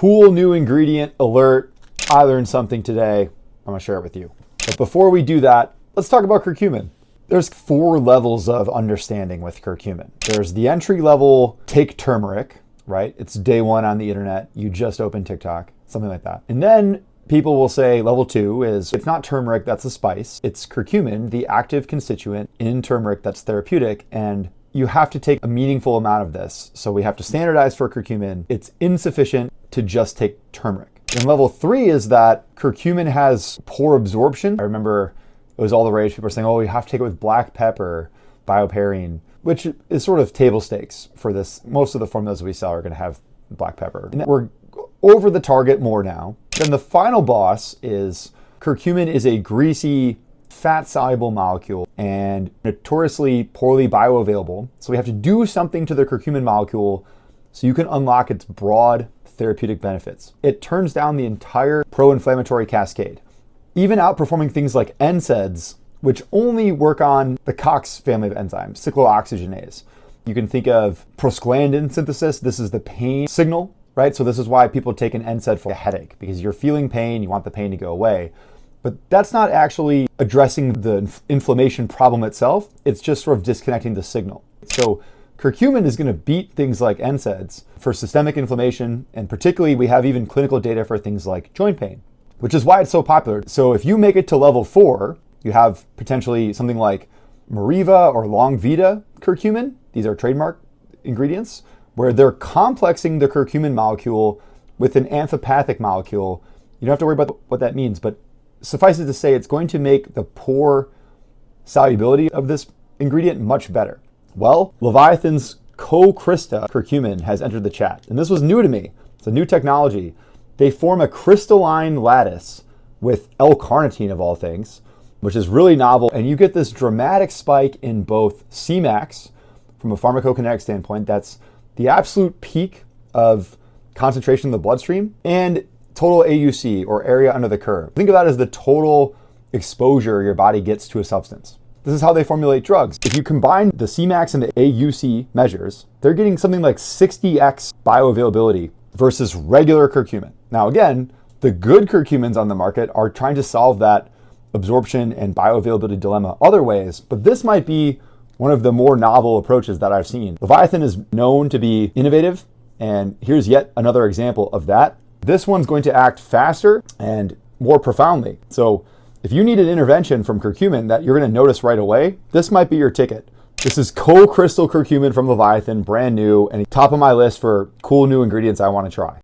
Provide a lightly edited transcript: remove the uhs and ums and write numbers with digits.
Cool new ingredient alert. I learned something today. I'm gonna share it with you. But before we do that, let's talk about curcumin. There's 4 levels of understanding with curcumin. There's the entry level, take turmeric, right? It's day 1 on the internet. You just open TikTok, something like that. And then people will say level 2 is, it's not turmeric, that's a spice. It's curcumin, the active constituent in turmeric that's therapeutic. And you have to take a meaningful amount of this. So we have to standardize for curcumin. It's insufficient to just take turmeric. And level 3 is that curcumin has poor absorption. I remember it was all the rage. People were saying, oh, you have to take it with black pepper, bioperine, which is sort of table stakes for this. Most of the formulas we sell are going to have black pepper. And we're over the target more now. Then the final boss is curcumin is a greasy, fat-soluble molecule and notoriously poorly bioavailable. So we have to do something to the curcumin molecule so you can unlock its broad therapeutic benefits. It turns down the entire pro-inflammatory cascade, even outperforming things like NSAIDs, which only work on the COX family of enzymes, cyclooxygenase. You can think of prostaglandin synthesis. This is the pain signal, right? So this is why people take an NSAID for a headache, because you're feeling pain, you want the pain to go away. But that's not actually addressing the inflammation problem itself. It's just sort of disconnecting the signal. So curcumin is going to beat things like NSAIDs for systemic inflammation, and particularly we have even clinical data for things like joint pain, which is why it's so popular. So if you make it to level 4, you have potentially something like Mariva or Longvita curcumin. These are trademark ingredients where they're complexing the curcumin molecule with an amphipathic molecule. You don't have to worry about what that means, but suffice it to say, it's going to make the poor solubility of this ingredient much better. Well, Leviathan's Cocrysta curcumin has entered the chat, and this was new to me. It's a new technology. They form a crystalline lattice with L-Carnitine of all things, which is really novel, and you get this dramatic spike in both Cmax from a pharmacokinetic standpoint. That's the absolute peak of concentration in the bloodstream, and total AUC, or area under the curve. Think of that as the total exposure your body gets to a substance. This is how they formulate drugs. If you combine the Cmax and the AUC measures, they're getting something like 60x bioavailability versus regular curcumin. Now again, the good curcumins on the market are trying to solve that absorption and bioavailability dilemma other ways, but this might be one of the more novel approaches that I've seen. Leviathan is known to be innovative, and here's yet another example of that. This one's going to act faster and more profoundly. So if you need an intervention from curcumin that you're going to notice right away, this might be your ticket. This is Co-Crystal Curcumin from Leviathan, brand new, and top of my list for cool new ingredients I want to try.